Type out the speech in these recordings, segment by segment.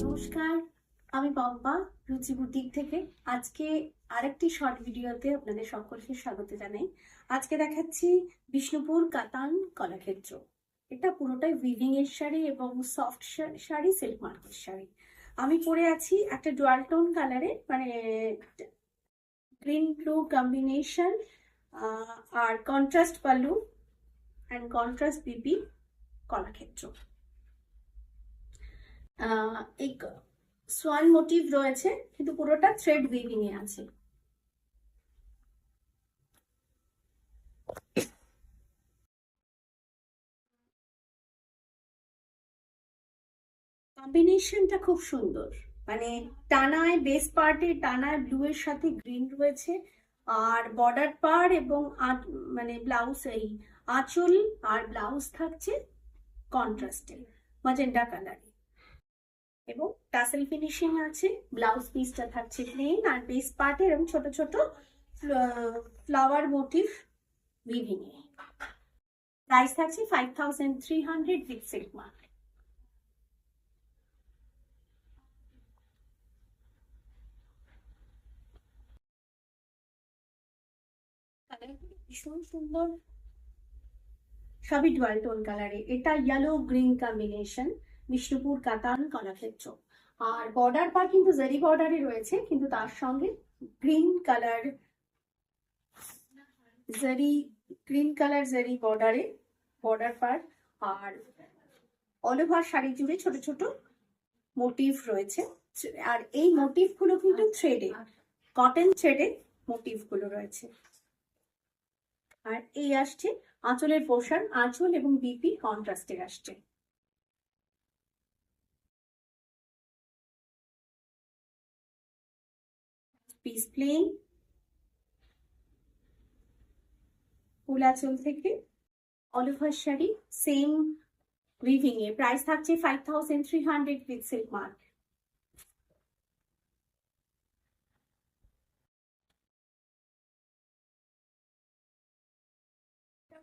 নমস্কার, আমি পম্পা রুচি বুটিক থেকে। আজকে আরেকটি শর্ট ভিডিওতে আপনাদের সকলকে স্বাগত জানাই। আজকে দেখাচ্ছি বিষ্ণুপুর কাতান কলাক্ষেত্র। এটা পুরোটাই উইভিং এর শাড়ি এবং সফট শাড়ি, সিল্ক মার্কের শাড়ি। আমি পরে আছি একটা ডুয়াল টোন কালারে, মানে গ্রিন ব্লু কম্বিনেশন, আর কন্ট্রাস্ট পাল্লু অ্যান্ড কন্ট্রাস্ট বিপি কলাক্ষেত্র। এই সোয়ান মোটিভ রয়েছে, কিন্তু পুরোটা থ্রেড উইভিং এ আছে। কম্বিনেশনটা খুব সুন্দর, মানে টানায় বেস পার্টে টানায় ব্লু এর সাথে গ্রিন রয়েছে, আর বর্ডার পার এবং মানে ব্লাউজ, এই আঁচল আর ব্লাউজ থাকছে কন্ট্রাস্টে ম্যাজেন্টা কালারে, এবং টাসেল ফিনিশিং আছে। ব্লাউজ পিসটা থাকছে প্লেন, আর বেস পার্টে এরকম ছোট ছোট ফ্লাওয়ার মোটিভ উইভিং এ। প্রাইস থাকছে 5300 উইথ সিল্ক মার্ক। ভীষণ সুন্দর, সবই ডুয়াল টোন কালারে। এটা ইয়েলো গ্রিন কম্বিনেশন, বিষ্ণুপুর কাতান কলাক্ষেত্র। আর বর্ডার পার কিন্তু জারি বর্ডারে রয়েছে, কিন্তু তার সঙ্গে গ্রিন কালার জারি বর্ডারে বর্ডার পার, আর অল ওভার শাড়ি জুড়ে ছোট ছোট মোটিভ রয়েছে। আর এই মোটিভ গুলো কিন্তু থ্রেডে, কটন থ্রেডে মোটিভ গুলো রয়েছে। আর এই আসছে আঁচলের পোর্শন, আঁচল এবং বিপি কন্ট্রাস্টের আসছে। পিস প্লেন, ফুল আঁচল থেকে all over sari same weaving এ। প্রাইস থাকছে 5300 with silk mark.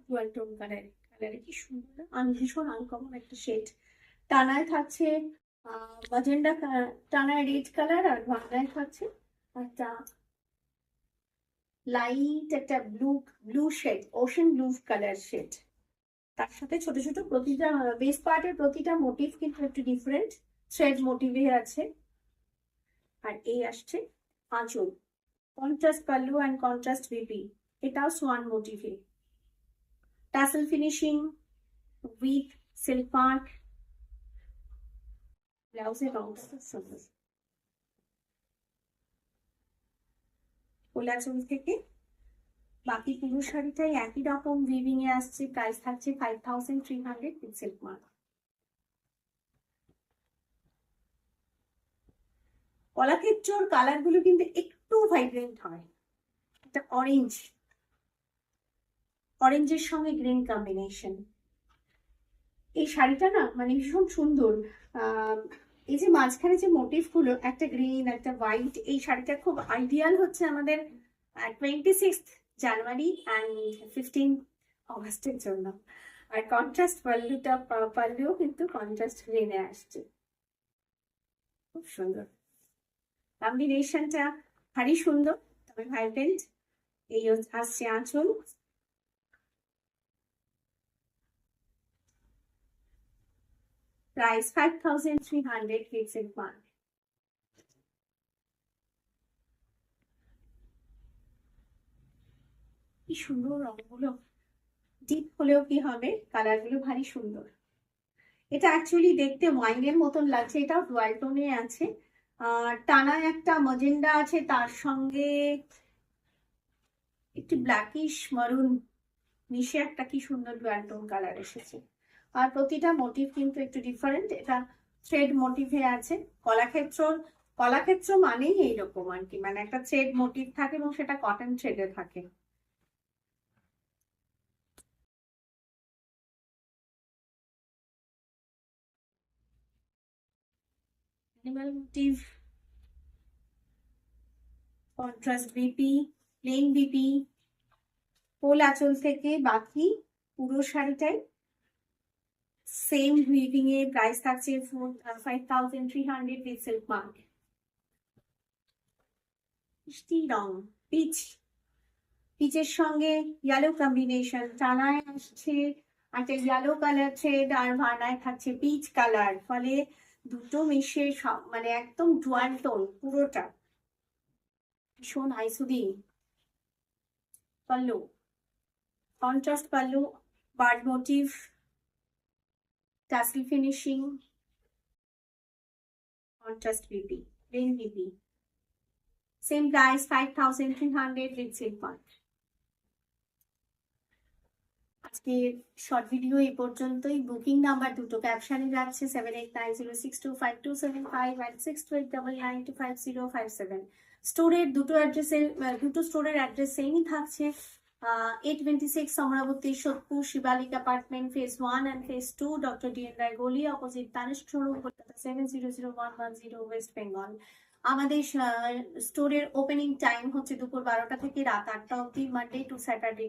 Dual tone কালারে কি সুন্দর, ভীষণ আনকমন একটা শেড। টানায় থাকছে ম্যাজেন্টা, টানায় রেড কালার, আর বাংলায় থাকছে একটা লাইট একটা blue shade, ocean blue colour shade. তার সাথে ছোট ছোট প্রতিটা বেস পার্টের প্রতিটা মোটিভ কিন্তু একটু ডিফারেন্ট থ্রেড মোটিভে আছে। আর এই আসছে আঁচল, contrast pallu and contrast BP, এটাও সোয়ান মোটিভে। Tassel finishing with silk mark, ব্লাউজের রংটা খুব সুন্দর। কোলাচল থেকে বাকি পুরো শাড়িটাই একই রকম উইভিং এ আসছে। প্রাইস থাকছে 5300 উইথ সিল্ক মার্ক। কলাক্ষেত্রর কালার গুলো কিন্তু একটু ভাইব্রেন্ট হয়। এটা অরেঞ্জের সঙ্গে গ্রিন কম্বিনেশন। এই শাড়িটা না মানে ভীষণ সুন্দর। এই যে মাঝখানে যে মোটিভ গুলো, একটা গ্রিন একটা হোয়াইট, এই শাড়িটা খুব আইডিয়াল হচ্ছে আমাদের 26 জানুয়ারি অ্যান্ড 15 অগস্টের জন্য। আর কন্ট্রাস্ট পাল্লুও কিন্তু কন্ট্রাস্ট গ্রিনে আসছে, খুব সুন্দর। কম্বিনেশনটা ভারী সুন্দর, তবে ভাইব্রেন্ট। এই আসছে আঁচল, প্রাইস 5300 ফিক্সড মার্ক। কি সুন্দর রংগুলো, ডিপ হলেও কি হবে, কালার গুলো ভারী সুন্দর। এটা অ্যাকচুয়ালি দেখতে ওয়াইনের মতন লাগছে, এটাও ডুয়াল টোনে আছে। টানায় একটা ম্যাজেন্ডা আছে, তার সঙ্গে একটি ব্ল্যাকিশ মারুন মিশে একটা কি সুন্দর ডুয়াল টোন কালার এসেছে। আর প্রতিটা মোটিভ কিন্তু একটু ডিফারেন্ট। এটা থ্রেড মোটিভে আছে। কলাক্ষেত্র মানেই এইরকম আর কি, মানে একটা থ্রেড মোটিভ থাকে এবং সেটা কটন থ্রেডে থাকে। Animal motif, contrast BP, plain BP, full আঁচল থেকে বাকি পুরো শাড়িটাই সেম উইভিং এ প্রাইস থাকছে 5300 উইথ সিল্ক মার্ক। মিষ্টি রং পিচ, পিচের সঙ্গে ইয়েলো কম্বিনেশন, টানায় আসছে একটা ইয়েলো কালার থ্রেড আর ভানায় থাকছে পিচ কালার, ফলে দুটো মিশে মানে একদম ডুয়াল টোন পুরোটা, ভীষণ আইসুদি। Pallu, contrast pallu, bird motif, tassel finishing, contrast BP, plain BP, same price 5300 with silk mark. আজকে শর্ট ভিডিও এই পর্যন্তই। বুকিং নাম্বার দুটো ক্যাপশনে যাচ্ছে 7890625275 and 6289925057। স্টোরের দুটো স্টোরের অ্যাড্রেস সেমই থাকছে। 826 Amarabati Sodepur Shivalik apartment phase 1 and phase 2, doctor DN Roy গলি, opposite Tanishq showroom, Kolkata 700110, West Bengal. আমাদের স্টোরের ওপেনিং টাইম হচ্ছে দুপুর 12টা থেকে রাত 8টা অবধি, মানডে টু স্যাটারডে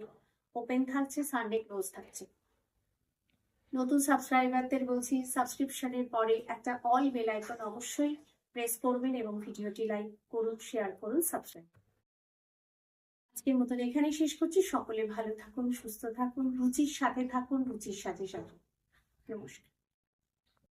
ওপেন থাকছে, সানডে ক্লোজ থাকছে। নতুন সাবস্ক্রাইবারদের বলছি, সাবস্ক্রিপশনের পরে একটা অল বেল আইকন অবশ্যই প্রেস করবেন এবং ভিডিওটি লাইক করুন, শেয়ার করুন, সাবস্ক্রাইব। আজকের মতন এখানেই শেষ করছি। সকলে ভালো থাকুন, সুস্থ থাকুন, রুচির সাথে থাকুন, রুচির সাথে সাথে। নমস্কার।